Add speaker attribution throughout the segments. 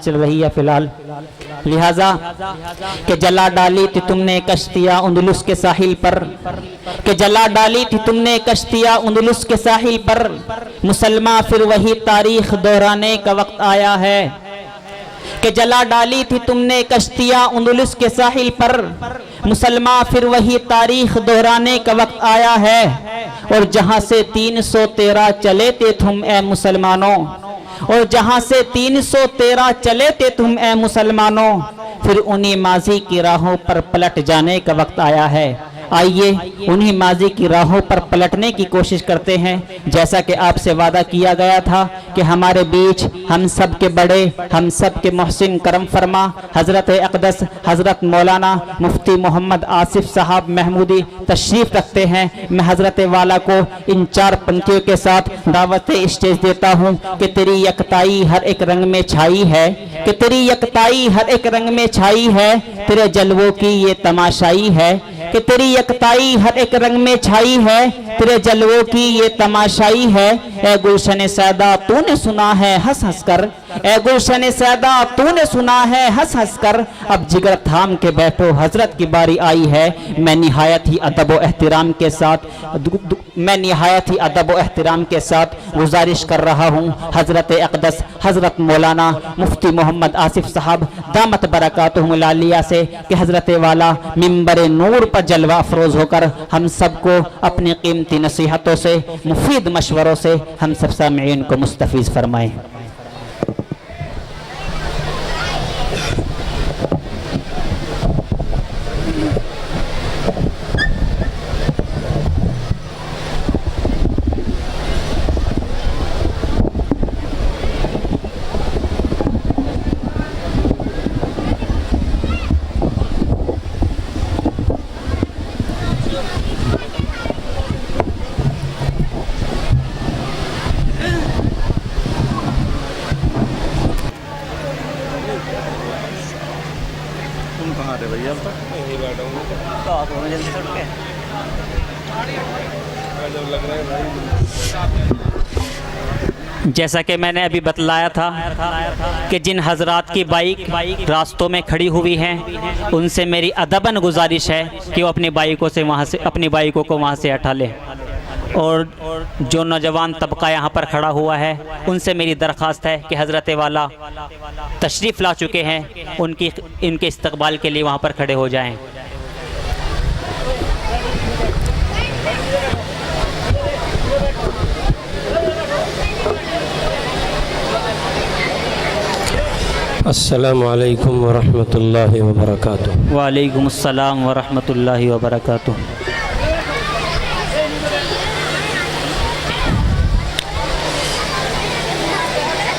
Speaker 1: چل رہی ہے فی الحال، لہذا کہ جلا ڈالی تھی تم نے کشتیاں اندلس کے ساحل پر، کہ جلا ڈالی تھی تم نے کشتیاں اندلس کے ساحل پر، مسلمان پھر وہی تاریخ دہرانے کا وقت آیا ہے، کہ جلا ڈالی تھی تم نے کشتیاں اندلس کے ساحل پر، مسلمان پھر وہی تاریخ دہرانے کا وقت آیا ہے، اور جہاں سے 313 چلے تھے تم اے مسلمانوں، اور جہاں سے 313 چلے تھے تم اے مسلمانوں، پھر انہی ماضی کی راہوں پر پلٹ جانے کا وقت آیا ہے۔ آئیے انہی ماضی کی راہوں پر پلٹنے کی کوشش کرتے ہیں، جیسا کہ آپ سے وعدہ کیا گیا تھا کہ ہمارے بیچ ہم سب کے بڑے، ہم سب کے محسن کرم فرما حضرت اقدس حضرت مولانا مفتی محمد آصف صاحب محمودی تشریف رکھتے ہیں۔ میں حضرت والا کو ان 4 پنکتیوں کے ساتھ دعوت اسٹیج دیتا ہوں کہ تیری یکتائی ہر ایک رنگ میں چھائی ہے، کہ تیری یکتائی ہر ایک رنگ میں چھائی ہے، تیرے جلووں کی یہ تماشائی ہے، کہ تیری یکتائی ہر ایک رنگ میں چھائی ہے، تیرے جلووں کی یہ تماشائی ہے۔ اے گلشن سیدہ تو نے سنا ہے ہنس ہنس کر، اے گلشن سیدہ تو نے سنا ہے ہنس ہنس کر، اب جگر تھام کے بیٹھو حضرت کی باری آئی ہے۔ میں نہایت ہی ادب و احترام کے ساتھ گزارش کر رہا ہوں حضرت اقدس حضرت مولانا مفتی محمد آصف صاحب دامت برکاتہم العالیہ سے کہ حضرت والا منبر نور پر جلوہ افروز ہو کر ہم سب کو اپنی قیمتی نصیحتوں سے، مفید مشوروں سے ہم سب سامعین کو مستفیض فرمائیں۔ جیسا کہ میں نے ابھی بتلایا تھا کہ جن حضرات کی بائک راستوں میں کھڑی ہوئی ہیں ان سے میری ادباً گزارش ہے کہ وہ اپنی بائکوں کو وہاں سے ہٹا لیں، اور جو نوجوان طبقہ یہاں پر کھڑا ہوا ہے ان سے میری درخواست ہے کہ حضرت والا تشریف لا چکے ہیں، ان کے استقبال کے لیے وہاں پر کھڑے ہو جائیں۔
Speaker 2: السلام علیکم ورحمۃ اللہ وبرکاتہ۔
Speaker 1: وعلیکم السلام ورحمۃ اللہ وبرکاتہ۔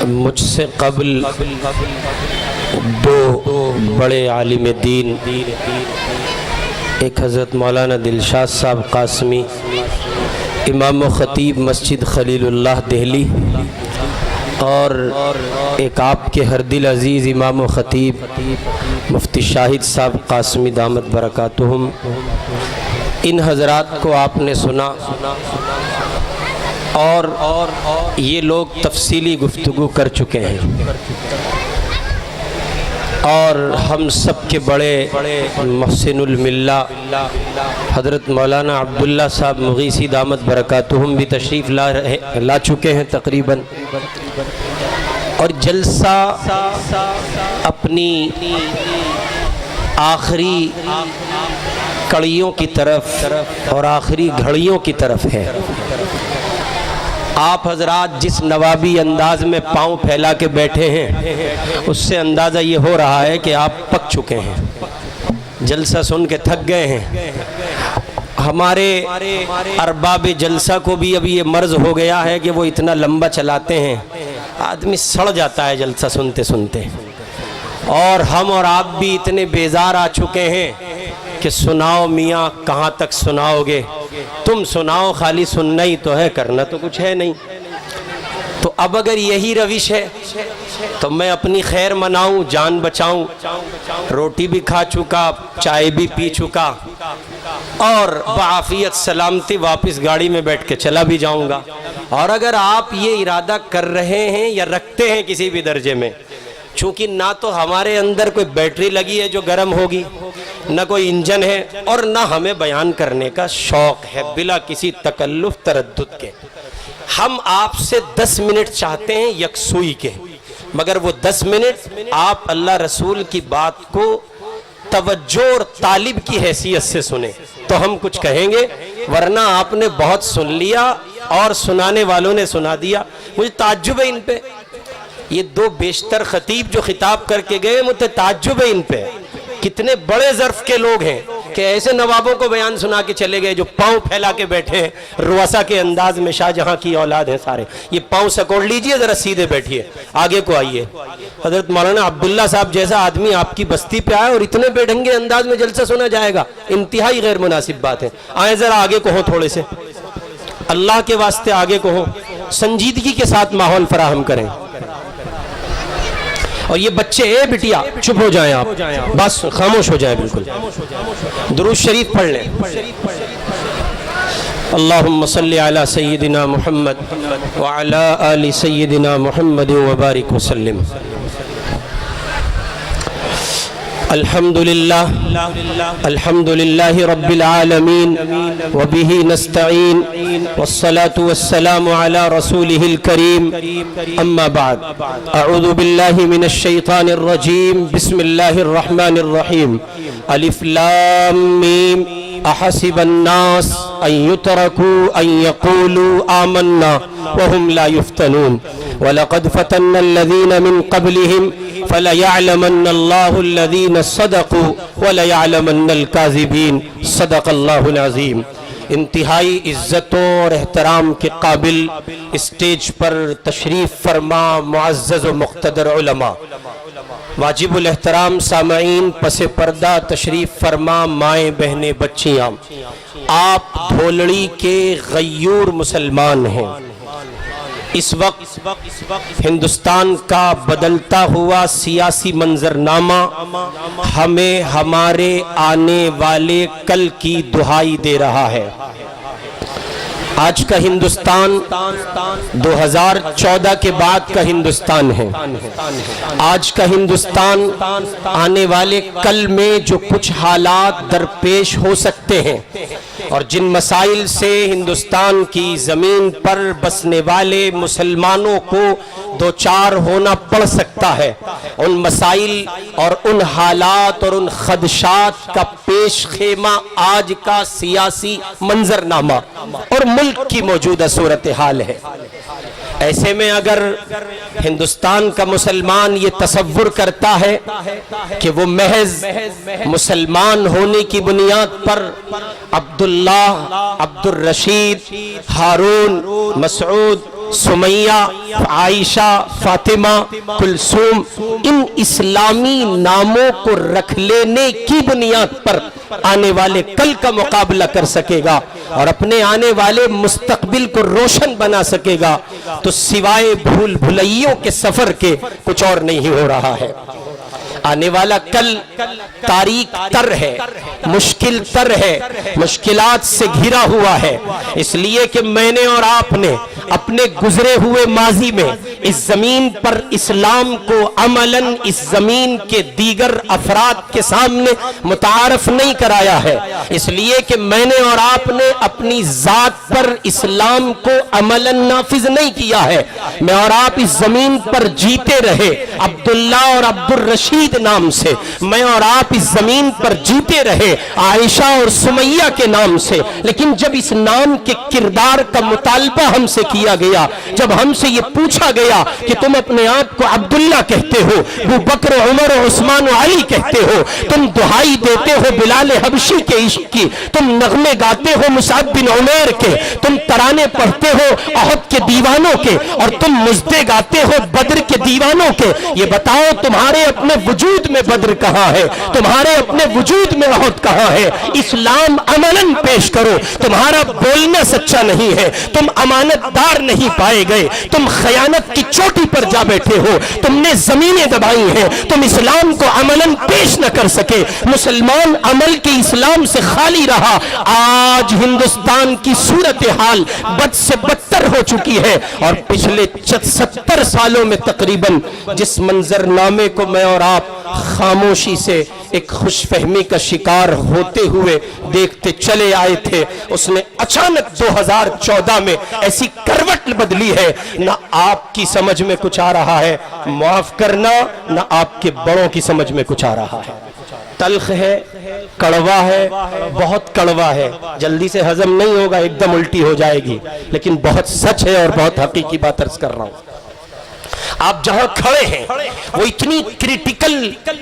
Speaker 2: مجھ سے قبل 2 بڑے عالم دین، ایک حضرت مولانا دلشاد صاحب قاسمی امام و خطیب مسجد خلیل اللہ دہلی، اور ایک آپ کے ہر دل عزیز امام و خطیب مفتی شاہد صاحب قاسمی دامت برکاتہم، ان حضرات کو آپ نے سنا، اور یہ لوگ تفصیلی گفتگو کر چکے ہیں، اور ہم سب کے بڑے محسن الملہ حضرت مولانا عبداللہ صاحب مغیثی دامت برکاتہم بھی تشریف لا چکے ہیں تقریباً، اور جلسہ اپنی آخری کڑیوں کی طرف اور آخری گھڑیوں کی طرف ہے۔ آپ حضرات جس نوابی انداز میں پاؤں پھیلا کے بیٹھے ہیں اس سے اندازہ یہ ہو رہا ہے کہ آپ پک چکے ہیں، جلسہ سن کے تھک گئے ہیں۔ ہمارے ارباب جلسہ کو بھی ابھی یہ مرض ہو گیا ہے کہ وہ اتنا لمبا چلاتے ہیں، آدمی سڑ جاتا ہے جلسہ سنتے سنتے، اور ہم اور آپ بھی اتنے بیزار آ چکے ہیں کہ سناؤ میاں کہاں تک سناؤ گے، تم سناؤ، خالی سننا ہی تو ہے، کرنا تو کچھ ہے نہیں۔ تو اب اگر یہی روش ہے تو میں اپنی خیر مناؤں، جان بچاؤں، روٹی بھی کھا چکا، چائے بھی پی چکا، اور بعافیت سلامتی واپس گاڑی میں بیٹھ کے چلا بھی جاؤں گا۔ اور اگر آپ یہ ارادہ کر رہے ہیں یا رکھتے ہیں کسی بھی درجے میں چونکہ نہ تو ہمارے اندر کوئی بیٹری لگی ہے جو گرم ہوگی، نہ کوئی انجن ہے، اور نہ ہمیں بیان کرنے کا شوق ہے بلا کسی تکلف تردد کے۔ ہم آپ سے 10 منٹ چاہتے ہیں یکسوئی کے، مگر وہ 10 منٹ آپ اللہ رسول کی بات کو توجہ اور طالب کی حیثیت سے سنیں تو ہم کچھ کہیں گے، ورنہ آپ نے بہت سن لیا اور سنانے والوں نے سنا دیا۔ مجھے تعجب ہے ان پہ، یہ 2 بیشتر خطیب جو خطاب کر کے گئے، مجھے تعجب ہے ان پہ، کتنے بڑے ظرف کے لوگ ہیں کہ ایسے نوابوں کو بیان سنا کے چلے گئے جو پاؤں پھیلا کے بیٹھے ہیں، رؤسا کے انداز میں، شاہ جہاں کی اولاد ہیں سارے۔ یہ پاؤں سکوڑ لیجئے، ذرا سیدھے بیٹھیے، آگے کو آئیے۔ حضرت مولانا عبداللہ صاحب جیسا آدمی آپ کی بستی پہ آئے اور اتنے بے ڈھنگے انداز میں جلسہ سنا جائے گا، انتہائی غیر مناسب بات ہے۔ آئیں ذرا آگے کو ہو، تھوڑے سے اللہ کے واسطے آگے کو ہو، سنجیدگی کے ساتھ ماحول فراہم کریں۔ اور یہ بچے، اے بٹیا چپ ہو جائیں، آپ بس خاموش ہو جائیں، بالکل درود شریف پڑھ لیں۔ اللہم صلی علی سیدنا محمد وعلی آل سیدنا محمد وبارک وسلم۔ الحمد للہ رب العالمین وبہ نستعین والصلاة والسلام علی رسولہ الکریم، اما بعد، اعوذ باللہ من الشیطان الرجیم، بسم اللہ الرحمن الرحیم، الف لام میم، احسب الناس ان يتركوا ان يقولوا آمنا وهم لا يفتنون ولقد فتنا الذين من قبلهم فليعلمن الله الذين صدقوا وليعلمن الكاذبين، صدق اللہ العظیم۔ انتہائی عزتوں اور احترام کے قابل اسٹیج پر تشریف فرما معزز و مقتدر علماء، واجب الاحترام سامعین، پس پردہ تشریف فرما مائیں بہنیں بچیاں، آپ دھولڑی کے غیور مسلمان ہیں۔ اس وقت ہندوستان کا بدلتا ہوا سیاسی منظرنامہ ہمیں ہمارے آنے والے کل کی دہائی دے رہا ہے۔ آج کا ہندوستان 2014 کے بعد کا ہندوستان ہے۔ آج کا ہندوستان آنے والے کل میں جو کچھ حالات درپیش ہو سکتے ہیں اور جن مسائل سے ہندوستان کی زمین پر بسنے والے مسلمانوں کو دوچار ہونا پڑ سکتا ہے، ان مسائل اور ان حالات اور ان خدشات کا پیش خیمہ آج کا سیاسی منظرنامہ اور ملک کی موجودہ صورتحال ہے۔ ایسے میں اگر ہندوستان کا مسلمان یہ تصور کرتا ہے کہ وہ محض مسلمان ہونے کی بنیاد پر عبداللہ، عبدالرشید، ہارون، مسعود، سمیہ، عائشہ، فاطمہ، کلثوم، ان اسلامی ناموں کو رکھ لینے کی بنیاد پر آنے والے کل کا مقابلہ کر سکے گا اور اپنے آنے والے مستقبل کو روشن بنا سکے گا تو سوائے بھول بھلائیوں کے سفر کے کچھ اور نہیں ہو رہا ہے۔ آنے والا کل تاریک تر ہے، مشکل تر ہے، مشکلات سے گھرا ہوا ہے، اس لیے کہ میں نے اور آپ نے اپنے گزرے ہوئے ماضی میں اس زمین پر اسلام کو عملاً اس زمین کے دیگر افراد کے سامنے متعارف نہیں کرایا ہے، اس لیے کہ میں نے اور آپ نے اپنی ذات پر اسلام کو عملاً نافذ نہیں کیا ہے۔ میں اور آپ اس زمین پر جیتے رہے عبداللہ اور عبدالرشید نام سے، میں اور آپ اس زمین پر جیتے رہے عائشہ اور سمیہ کے نام سے، لیکن جب اس نام کے کردار کا مطالبہ ہم سے کیا گیا، جب ہم سے یہ پوچھا گیا کہ تم اپنے آپ کو عبداللہ کہتے ہو، ابو بکر، عمر، عثمان و علی کہتے ہو، تم دہائی دیتے ہو بلال حبشی کے عشق کی، تم نغمے گاتے ہو مصعب بن عمیر کے، تم ترانے پڑھتے ہو احد کے دیوانوں کے، اور تم مزدے گاتے ہو بدر کے دیوانوں کے، یہ بتاؤ تمہارے اپنے وجود وجود میں بدر کہاں ہے؟ تمہارے اپنے وجود میں احد کہاں ہے؟ اسلام عملاً پیش کرو. تمہارا بولنا سچا نہیں ہے, تم امانت دار نہیں پائے گئے, تم خیانت کی چوٹی پر جا بیٹھے ہو, تم نے زمینیں دبائی ہیں, تم اسلام کو عملاً پیش نہ کر سکے. مسلمان عمل کے اسلام سے خالی رہا. آج ہندوستان کی صورتحال بد سے بدتر ہو چکی ہے, اور پچھلے 70 سالوں میں تقریباً جس منظر نامے کو میں اور آپ خاموشی سے ایک خوش فہمی کا شکار ہوتے ہوئے دیکھتے چلے آئے تھے, اس نے اچانک 2014 میں ایسی کروٹ بدلی ہے. نہ آپ کی سمجھ میں کچھ آ رہا ہے معاف کرنا, نہ آپ کے بڑوں کی سمجھ میں کچھ آ رہا ہے. تلخ ہے, کڑوا ہے, بہت کڑوا ہے, جلدی سے ہضم نہیں ہوگا, ایک دم الٹی ہو جائے گی, لیکن بہت سچ ہے اور بہت حقیقی بات عرض کر رہا ہوں. آپ جہاں کھڑے ہیں وہ اتنی کریٹیکل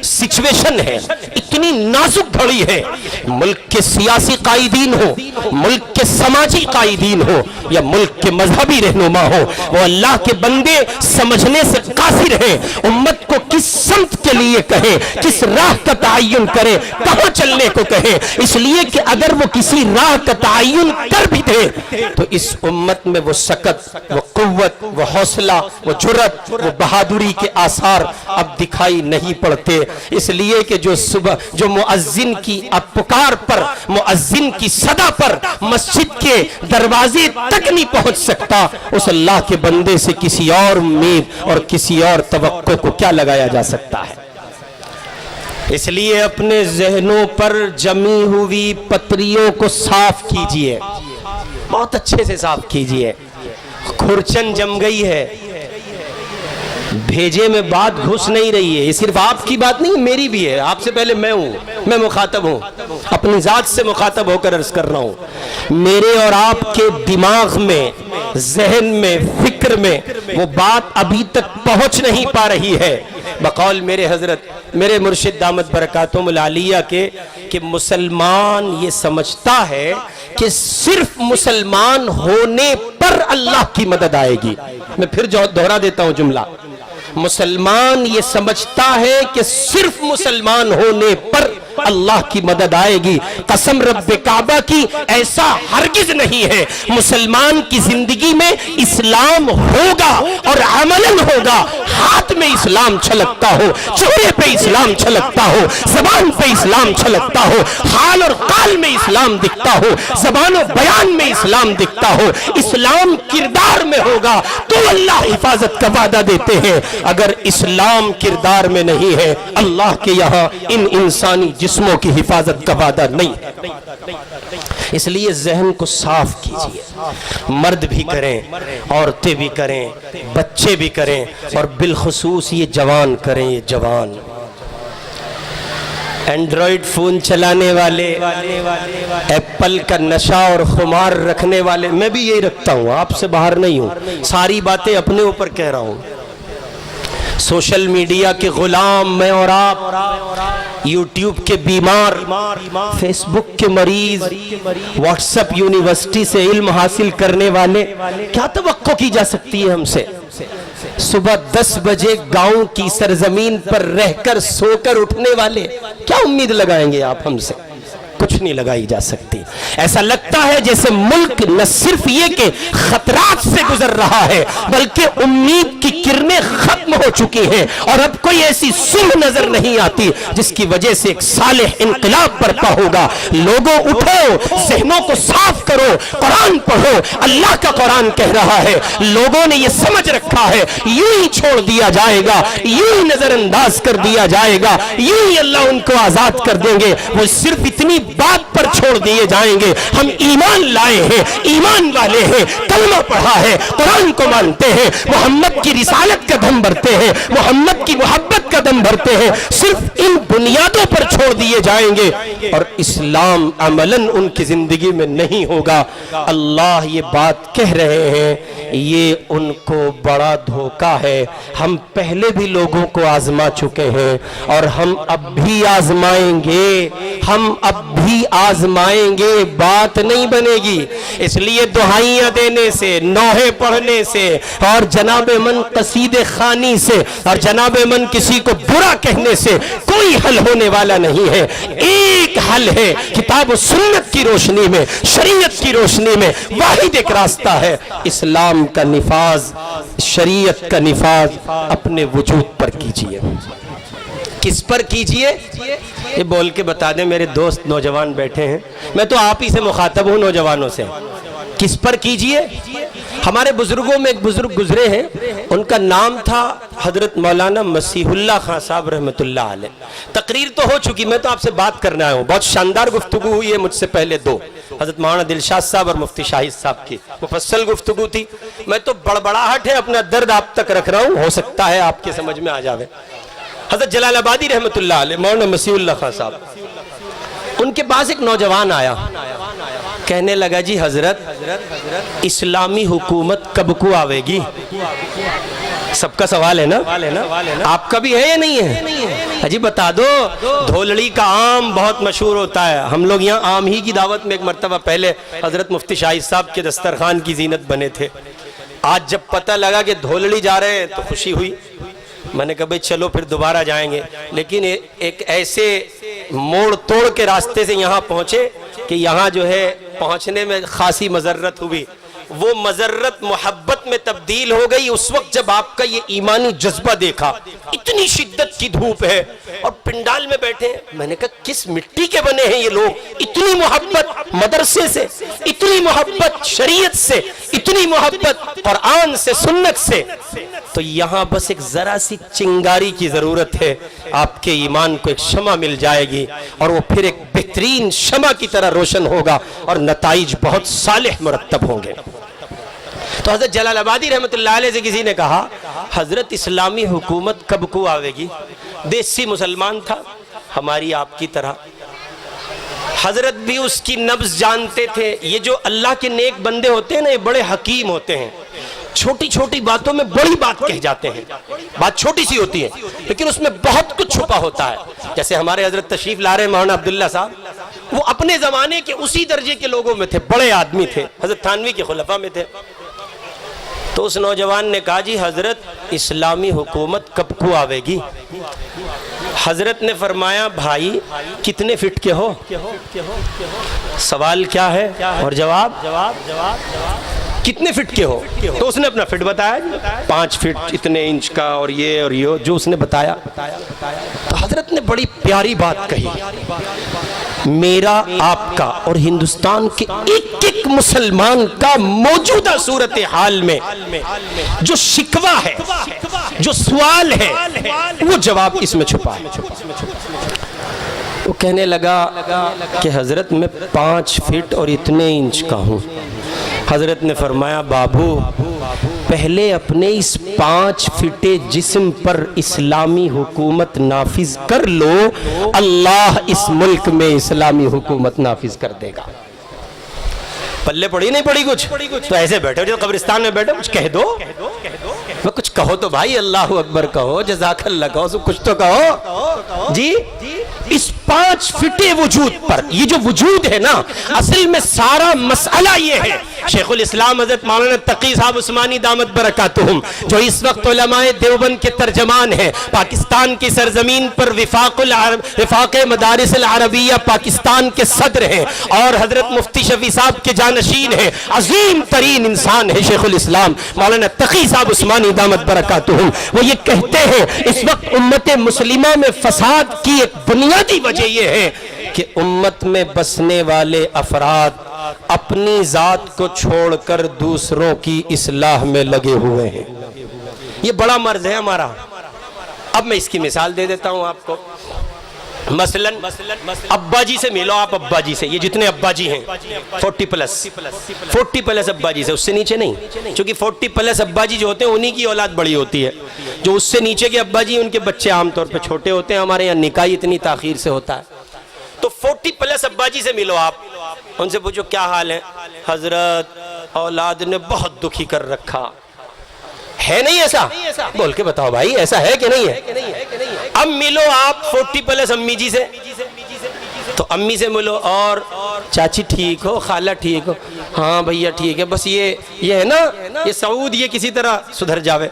Speaker 2: سچویشن ہے, اتنی نازک گھڑی ہے. ملک کے سیاسی قائدین ہو, ملک کے سماجی قائدین ہو, یا ملک کے مذہبی رہنما ہو, وہ اللہ کے بندے سمجھنے سے قاصر ہیں. امت کو کس سمت کے لیے کہیں, کس راہ کا تعین کرے, کہاں چلنے کو کہیں, اس لیے کہ اگر وہ کسی راہ کا تعین کر بھی دے تو اس امت میں وہ سکت, وہ قوت, وہ حوصلہ, وہ جرت, وہ بہادری کے آثار اب دکھائی نہیں پڑتے. اس لیے کہ جو صبح جو مؤذن کی پکار پر, مؤذن کی صدا پر مسجد کے دروازے تک نہیں پہنچ سکتا, اس اللہ کے بندے سے کسی اور امید اور کسی اور توقع کو کیا لگایا جا سکتا ہے؟ اس لیے اپنے ذہنوں پر جمی ہوئی پتریوں کو صاف کیجئے, بہت اچھے سے صاف کیجئے. کھرچن جم گئی ہے, بھیجے میں بات گھس نہیں رہی ہے. یہ صرف آپ کی بات نہیں, میری بھی ہے. آپ سے پہلے میں ہوں, میں مخاطب ہوں, اپنی ذات سے مخاطب ہو کر عرض کر رہا ہوں. میرے اور آپ کے دماغ میں, ذہن میں, فکر میں وہ بات ابھی تک پہنچ نہیں پا رہی ہے. بقول میرے حضرت, میرے مرشد دامت برکاتہم العالیہ کے, کہ مسلمان یہ سمجھتا ہے کہ صرف مسلمان ہونے پر اللہ کی مدد آئے گی. میں پھر دہرا دیتا ہوں جملہ. مسلمان یہ سمجھتا ہے کہ صرف مسلمان ہونے پر اللہ کی مدد آئے گی. قسم رب کعبہ کی, ایسا ہرگز نہیں ہے. مسلمان کی زندگی میں اسلام ہوگا اور عملاً ہوگا. ہاتھ میں اسلام چھلکتا ہو, چہرے پہ اسلام چھلکتا ہو, زبان پہ اسلام چھلکتا ہو, حال اور قال میں اسلام دکھتا ہو, زبان و بیان میں اسلام دکھتا ہو. اسلام کردار میں ہوگا تو اللہ حفاظت کا وعدہ دیتے ہیں. اگر اسلام کردار میں نہیں ہے, اللہ کے یہاں ان انسانی جسموں کی حفاظت کا وعدہ نہیں ہے. اس لیے ذہن کو صاف کیجئے. مرد بھی کریں, عورتیں بھی کریں, بچے بھی کریں, اور بالخصوص یہ جوان کریں. یہ جوان اینڈرائیڈ فون چلانے والے, ایپل کا نشہ اور خمار رکھنے والے, میں بھی یہی رکھتا ہوں, آپ سے باہر نہیں ہوں, ساری باتیں اپنے اوپر کہہ رہا ہوں. سوشل میڈیا کے غلام میں اور آپ, یوٹیوب کے بیمار, فیس بک کے مریض, واٹس ایپ یونیورسٹی سے علم حاصل کرنے والے, کیا توقع کی جا سکتی ہے ہم سے؟ صبح 10 بجے گاؤں کی سرزمین پر رہ کر سو کر اٹھنے والے, کیا امید لگائیں گے آپ ہم سے؟ کچھ نہیں لگائی جا سکتی. ایسا لگتا ہے جیسے ملک نہ صرف یہ کہ خطرات سے گزر رہا ہے, بلکہ امید کی کرنیں ختم ہو چکی ہیں, اور اب کوئی ایسی صبح نظر نہیں آتی جس کی وجہ سے ایک صالح انقلاب برپا ہوگا. لوگوں اٹھو, ذہنوں کو صاف کرو, قرآن پڑھو. اللہ کا قرآن کہہ رہا ہے, لوگوں نے یہ سمجھ رکھا ہے یوں ہی چھوڑ دیا جائے گا, یوں ہی نظر انداز کر دیا جائے گا, یوں ہی اللہ ان کو آزاد کر دیں گے. وہ صرف اتنی بات پر چھوڑ دیے جائیں گے, ہم ایمان لائے ہیں, ایمان والے ہیں, کلمہ پڑھا ہے, قرآن کو مانتے ہیں, محمد کی رسالت کا دم بھرتے ہیں, محمد کی محبت کا دم بھرتے ہیں, صرف ان بنیادوں پر چھوڑ دیے جائیں گے, اور اسلام عملاً ان کی زندگی میں نہیں ہوگا. اللہ یہ بات کہہ رہے ہیں, یہ ان کو بڑا دھوکہ ہے. ہم پہلے بھی لوگوں کو آزما چکے ہیں, اور ہم اب بھی آزمائیں گے, ہم اب بھی آزمائیں گے. یہ بات نہیں بنے گی. اس لیے دہائیاں دینے سے, نوحے پڑھنے سے, اور جناب من قصیدے خوانی سے, اور جناب من کسی کو برا کہنے سے کوئی حل ہونے والا نہیں ہے. ایک حل ہے, کتاب و سنت کی روشنی میں, شریعت کی روشنی میں واحد ایک راستہ ہے, اسلام کا نفاذ, شریعت کا نفاذ اپنے وجود پر کیجئے. کس پر کیجئے؟ یہ بول کے بتا دیں میرے دوست نوجوان بیٹھے ہیں, میں تو آپ ہی سے مخاطب ہوں, نوجوانوں سے. کس پر کیجئے؟ ہمارے بزرگوں میں ایک بزرگ گزرے ہیں, ان کا نام تھا حضرت مولانا مسیح اللہ خان صاحب رحمۃ اللہ علیہ. تقریر تو ہو چکی, میں تو آپ سے بات کرنا آیا ہوں. بہت شاندار گفتگو ہوئی ہے مجھ سے پہلے دو, حضرت مولانا دلشاد صاحب اور مفتی شاہد صاحب کی مفصل گفتگو تھی. میں تو بڑبڑاہٹ ہے, اپنا درد آپ تک رکھ رہا ہوں, ہو سکتا ہے آپ کے سمجھ میں آ جاوے. حضرت جلال آبادی رحمۃ اللہ علیہ, مولانا مسیح اللہ خان صاحب, ان کے پاس ایک نوجوان آیا, کہنے لگا جی حضرت اسلامی حکومت کب کو آوے گی؟ سب کا سوال ہے نا, آپ کا بھی ہے یا نہیں ہے؟ جی بتا دو. دھولڑی کا آم بہت مشہور ہوتا ہے, ہم لوگ یہاں آم ہی کی دعوت میں ایک مرتبہ پہلے حضرت مفتی شاہد صاحب کے دسترخوان کی زینت بنے تھے. آج جب پتہ لگا کہ دھولڑی جا رہے ہیں تو خوشی ہوئی. میں نے کہا بھئی چلو پھر دوبارہ جائیں گے, لیکن ایک ایسے موڑ توڑ کے راستے سے یہاں پہنچے کہ یہاں جو ہے پہنچنے میں خاصی مضرت ہوئی. وہ مضرت محبت میں تبدیل ہو گئی اس وقت جب آپ کا یہ ایمانی جذبہ دیکھا. اتنی شدت کی دھوپ ہے اور پنڈال میں بیٹھے ہیں. میں نے کہا کس مٹی کے بنے ہیں یہ لوگ, اتنی محبت مدرسے سے, اتنی محبت شریعت سے, اتنی محبت قرآن سے, سنت سے. تو یہاں بس ایک ذرا سی چنگاری کی ضرورت ہے, آپ کے ایمان کو ایک شمع مل جائے گی اور وہ پھر ایک بہترین شمع کی طرح روشن ہوگا اور نتائج بہت صالح مرتب ہوں گے. تو حضرت جلال آبادی رحمت اللہ علیہ سے کسی نے کہا حضرت اسلامی حکومت کب کو آوے گی؟ دیسی مسلمان تھا ہماری آپ کی طرح, حضرت بھی اس کی نبض جانتے تھے. یہ جو اللہ کے نیک بندے ہوتے ہیں نا, یہ بڑے حکیم ہوتے ہیں, چھوٹی چھوٹی باتوں میں بڑی بات کہہ جاتے ہیں. بات چھوٹی سی ہوتی ہے لیکن اس میں بہت کچھ چھپا ہوتا ہے. جیسے ہمارے حضرت تشریف لا رہے مولانا عبداللہ صاحب, وہ اپنے زمانے کے اسی درجے کے لوگوں میں تھے, بڑے آدمی تھے, حضرت تھانوی کے خلفاء میں تھے. تو اس نوجوان نے کہا جی حضرت اسلامی حکومت کب کو آوے گی؟ حضرت نے فرمایا بھائی کتنے فٹ کے ہو؟ سوال کیا ہے اور جواب کتنے فٹ کے ہو؟ تو اس نے اپنا فٹ بتایا, 5 فٹ اتنے انچ کا, اور یہ جو اس نے بتایا. تو حضرت نے بڑی پیاری بات کہی, میرا آپ کا اور ہندوستان کے ایک ایک مسلمان کا موجودہ صورتحال میں جو شکوہ ہے, جو سوال ہے, وہ جواب اس میں چھپا ہے. وہ کہنے لگا کہ حضرت میں 5 فٹ اور اتنے انچ کا ہوں. حضرت نے فرمایا بابو پہلے اپنے اس 5 فٹے جسم پر اسلامی حکومت نافذ کر لو, اللہ اس ملک میں اسلامی حکومت نافذ کر دے گا. پلے پڑی نہیں پڑی کچھ تو ایسے بیٹھے جو قبرستان میں بیٹھے, کچھ کہہ دو, کچھ کہو تو بھائی, اللہ اکبر کہو, جزاک اللہ کہو, کچھ تو کہو جی. اس 5 فٹے وجود پر یہ جو وجود ہے نا, اصل میں سارا مسئلہ یہ ہے. شیخ الاسلام حضرت مولانا تقی صاحب عثمانی دامت برکاتہم, جو اس وقت علماء دیوبند کے ترجمان ہیں, پاکستان کی سرزمین پر وفاق مدارس العربیہ پاکستان کے صدر ہیں, اور حضرت مفتی شفیع صاحب کے جانشین ہیں, عظیم ترین انسان ہے شیخ الاسلام مولانا تقی صاحب عثمانی دامت برکاتہم. وہ یہ کہتے ہیں اس وقت امت مسلمہ میں فساد کی ایک بنیادی وجہ یہ ہے کہ امت میں بسنے والے افراد اپنی ذات کو چھوڑ کر دوسروں کی اصلاح میں لگے ہوئے ہیں. یہ بڑا مرض ہے ہمارا. اب میں اس کی مثال دے دیتا ہوں آپ کو. مثلا ابا جی سے ملو آپ, ابا جی سے, یہ جتنے ابا جی ہیں 40 پلس ابا جی سے, اس سے نیچے نہیں, چونکہ 40 پلس ابا جی جو ہوتے ہیں انہی کی اولاد بڑی ہوتی ہے. جو اس سے نیچے کے ابا جی ان کے بچے عام طور پہ چھوٹے ہوتے ہیں. ہمارے یہاں نکاح اتنی تاخیر سے ہوتا ہے. تو 40 پلس ابا جی سے ملو آپ, ان سے پوچھو کیا حال ہے؟ حضرت اولاد نے بہت دکھی کر رکھا ہے. نہیں ایسا بول کے بتاؤ بھائی, ایسا ہے کہ نہیں ہے؟ اب ملو آپ 40 پلس امی جی سے, تو تو امی سے ملو اور چاچی ٹھیک ہو، خالہ ٹھیک ہو، ہاں بھیا ٹھیک ہے، بس یہ ہے نا یہ سعود یہ کسی طرح سدھر جاوے،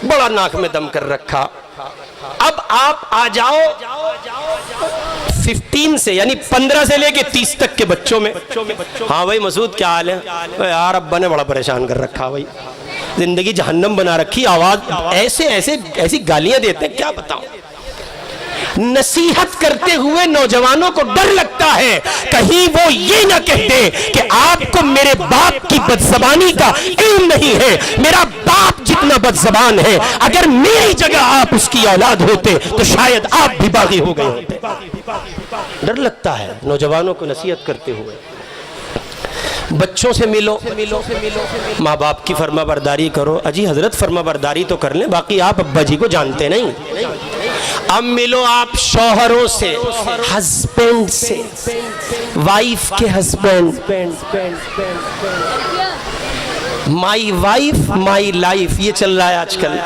Speaker 2: بڑا ناک میں دم کر رکھا۔ اب آپ آ جاؤ 15 سے یعنی 15 سے لے کے 30 تک کے بچوں میں، ہاں بھائی مسعود کیا حال ہے یار، ابا نے بڑا پریشان کر رکھا بھائی، زندگی جہنم بنا رکھی، آواز ایسی گالیاں دیتے ہیں کیا بتاؤں۔ نصیحت کرتے ہوئے نوجوانوں کو ڈر لگتا ہے کہیں وہ یہ نہ کہہ دے کہ آپ کو میرے باپ کی بدزبانی کا علم نہیں ہے، میرا باپ جتنا بدزبان ہے اگر میری جگہ آپ اس کی اولاد ہوتے تو شاید آپ بھی باغی ہو گئے ہوتے۔ ڈر لگتا ہے نوجوانوں کو نصیحت کرتے ہوئے۔ بچوں سے ملو، ماں باپ کی فرما برداری کرو، اجی حضرت فرما برداری تو کر لیں، باقی آپ ابا جی کو جانتے نہیں۔ اب ملو آپ شوہروں سے، ہسبینڈ سے، وائف کے husband, my wife my life یہ چل رہا ہے آج کل،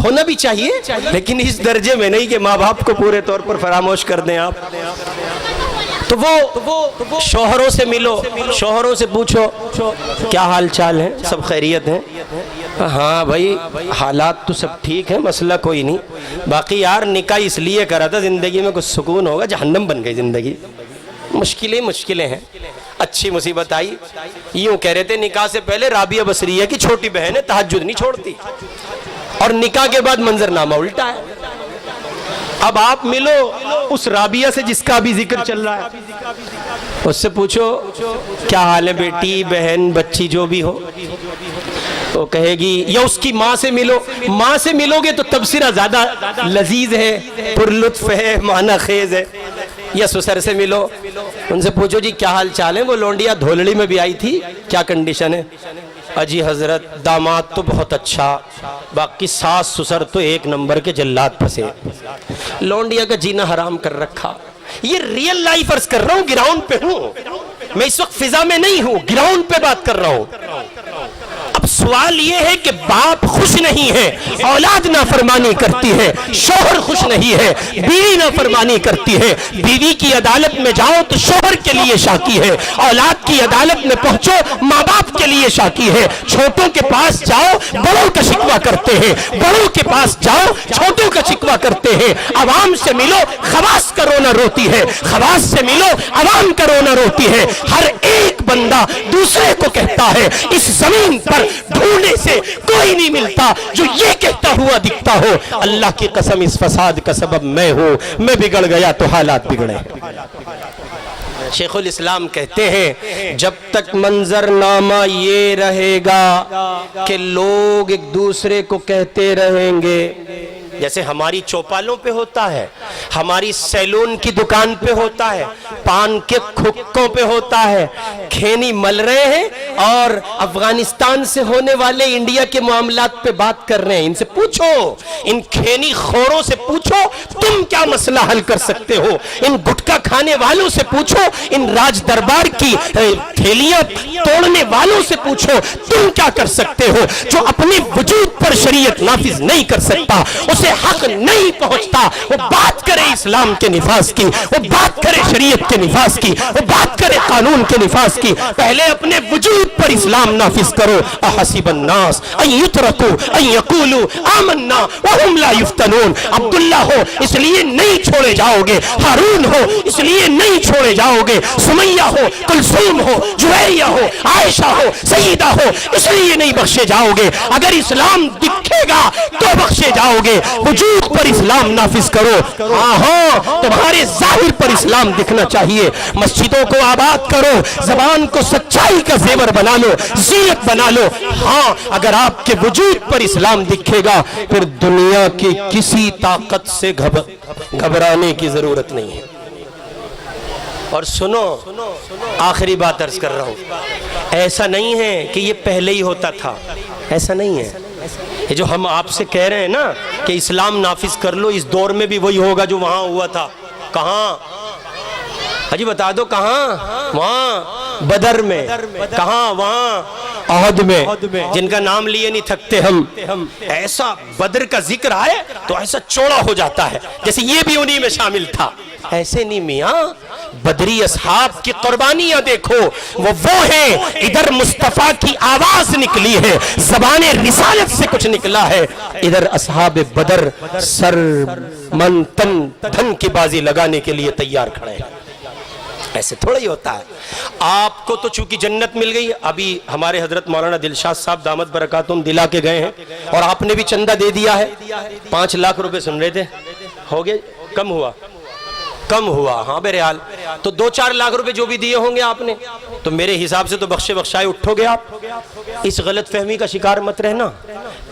Speaker 2: ہونا بھی چاہیے لیکن اس درجے میں نہیں کہ ماں باپ کو پورے طور پر فراموش کر دیں آپ۔ تو وہ شوہروں سے ملو، شوہروں سے پوچھو کیا حال چال ہے، سب خیریت ہیں، ہاں بھائی حالات تو سب ٹھیک ہیں، مسئلہ کوئی نہیں، باقی یار نکاح اس لیے کرا تھا زندگی میں کچھ سکون ہوگا، جہنم بن گئی زندگی، مشکلیں ہیں، اچھی مصیبت آئی۔ یوں کہہ رہے تھے نکاح سے پہلے رابعہ بصریہ کی چھوٹی بہن ہے، تہجد نہیں چھوڑتی، اور نکاح کے بعد منظرنامہ الٹا ہے۔ اب آپ ملو اس رابعہ سے جس کا بھی ذکر چل رہا ہے، اس سے پوچھو کیا حال ہے بیٹی، بہن، بچی جو بھی ہو، وہ کہے گی، یا اس کی ماں سے ملو، ماں سے ملو گے تو تبصرہ زیادہ لذیذ ہے، پر لطف ہے، معنی خیز ہے۔ یا سسر سے ملو، ان سے پوچھو جی کیا حال چال ہے، وہ لونڈیا دھولڑی میں بھی آئی تھی، کیا کنڈیشن ہے، اجی حضرت داماد تو بہت اچھا، باقی ساس سسر تو ایک نمبر کے جلات پھنسے، لونڈیا کا جینا حرام کر رکھا۔ یہ ریئل لائف عرض کر رہا ہوں، گراؤنڈ پہ ہوں میں، اس وقت فضا میں نہیں ہوں، گراؤنڈ پہ بات کر رہا ہوں۔ اب سوال یہ ہے کہ باپ خوش نہیں ہے، اولاد نافرمانی کرتی ہے، شوہر خوش نہیں ہے، بیوی نافرمانی کرتی ہے، بیوی کی عدالت میں جاؤ تو شوہر کے لیے شاکی ہے، اولاد کی عدالت میں پہنچو ماں باپ کے لیے شاکی ہے، چھوٹوں کے پاس جاؤ بڑوں کا شکوہ کرتے ہیں، بڑوں کے پاس جاؤ چھوٹوں کا شکوہ کرتے ہیں، عوام سے ملو خواص کا رونا روتی ہے، خواص سے ملو عوام کا رونا روتی ہے، ہر ایک بندہ دوسرے کو کہتا ہے اس زمین پر ڈھونڈنے سے کوئی نہیں ملتا جو یہ کہتا ہوا دکھتا ہو، اللہ کی قسم اس فساد کا سبب میں ہوں، میں بگڑ گیا تو حالات بگڑے۔ شیخ الاسلام کہتے ہیں جب تک منظرنامہ یہ رہے گا کہ لوگ ایک دوسرے کو کہتے رہیں گے، جیسے ہماری چوپالوں پہ ہوتا ہے، ہماری سیلون کی دکان پہ ہوتا ہے، پان کے کھکوں پہ ہوتا ہے، کھینی مل رہے ہیں اور افغانستان سے ہونے والے انڈیا کے معاملات پہ بات کر رہے ہیں، ان سے پوچھو، ان کھینی خوروں سے پوچھو تم کیا مسئلہ حل کر سکتے ہو، ان گٹکا کھانے والوں سے پوچھو، ان راج دربار کی تھیلیاں توڑنے والوں سے پوچھو تم کیا کر سکتے ہو۔ جو اپنے وجود پر شریعت نافذ نہیں کر سکتا، اسے حق نہیں پہنچتا، وہ بات کرے اسلام کے نفاذ کی، وہ بات کرے شریعت کے نفاذ کی، وہ بات کرے قانون کے نفاذ کی، پہلے اپنے وجود پر اسلام نافذ کرو۔ احسب الناس ان یترکوا ان یقولوا آمنا وهم لا یفتنون۔ عبداللہ ہو اس لیے نہیں چھوڑے جاؤ گے، ہارون ہو اس لیے نہیں چھوڑے جاؤ گے، سمیہ ہو، کلثوم ہو، جویریہ ہو، عائشہ ہو، سیدہ ہو، اس لیے نہیں بخشے جاؤ گے۔ اگر اسلام دکھے گا تو بخشے جاؤ گے، وجود پر اسلام نافذ کرو۔ ہاں تمہارے ظاہر پر اسلام دکھنا چاہیے، مسجدوں کو آباد کرو، زبان کو سچائی کا زیور بنا لو، زینت بنا لو۔ ہاں اگر آپ کے وجود پر اسلام دکھے گا پھر دنیا کی کسی طاقت سے گھبرانے کی ضرورت نہیں ہے۔ اور سنو آخری بات عرض کر رہا ہوں، ایسا نہیں ہے کہ یہ پہلے ہی ہوتا تھا، ایسا نہیں ہے۔ یہ جو ہم آپ سے کہہ رہے ہیں نا کہ اسلام نافذ کر لو، اس دور میں بھی وہی ہوگا جو وہاں ہوا تھا۔ کہاں؟ حجی بتا دو کہاں؟ وہاں بدر میں۔ کہاں؟ وہاں احد میں جن کا نام لیے نہیں تھکتے ہم، ایسا بدر کا ذکر آئے تو ایسا چوڑا ہو جاتا ہے جیسے یہ بھی انہی میں شامل تھا۔ ایسے نہیں میاں، بدری اصحاب کی قربانیاں دیکھو، وہ ہیں، ادھر مصطفیٰ کی آواز نکلی ہے، زبان رسالت سے کچھ نکلا ہے، ادھر اصحاب بدر سر من تن دھن کی بازی لگانے کے لیے تیار کھڑے ہیں۔ ایسے تھوڑا ہی ہوتا ہے۔ آپ کو تو چونکہ جنت مل گئی، ابھی ہمارے حضرت مولانا دلشاد صاحب دامت برکاتہم دلا کے گئے ہیں، اور آپ نے بھی چندہ دے دیا ہے، 5 لاکھ روپے سن رہے تھے، ہو گئے؟ کم ہوا ہاں بہرحال، تو 2-4 لاکھ روپے جو بھی دیے ہوں گے آپ نے، تو میرے حساب سے تو بخشے بخشائے اٹھو گے آپ۔ اس غلط فہمی کا شکار مت رہنا،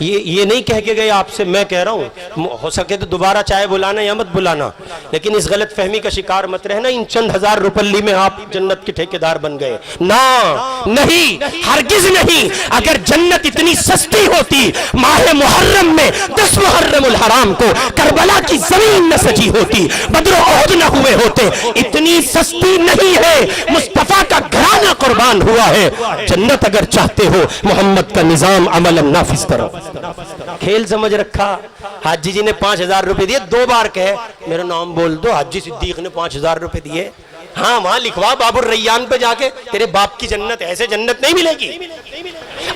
Speaker 2: یہ نہیں کہہ کے گئے آپ سے، میں کہہ رہا ہوں ہو سکے تو دوبارہ چاہے بلانا یا مت بلانا، لیکن اس غلط فہمی کا شکار مت رہنا ان چند ہزار روپلی میں آپ جنت کے ٹھیکیدار بن گئے۔ نہیں، ہرگز نہیں۔ اگر جنت اتنی سستی ہوتی، ماہ محرم میں 10 محرم الحرام کو کربلا کی زمین نہ سجی ہوتی، بدر و احد نہ ہوئے ہوتے، اتنی سستی نہیں ہے۔ مصطفیٰ کا گھرانہ قربان ہوا ہے۔ جنت اگر چاہتے ہو، محمد کا نظام عملا نافذ کرو۔ کھیل سمجھ رکھا، حاجی جی نے 5,000 روپے دیے، 2 بار کہے میرا نام بول دو، حاجی صدیق نے 5,000 روپے دیے، ہاں وہاں لکھوا باب الریان پہ جا کے، تیرے باپ کی جنت، ایسے جنت نہیں ملے گی۔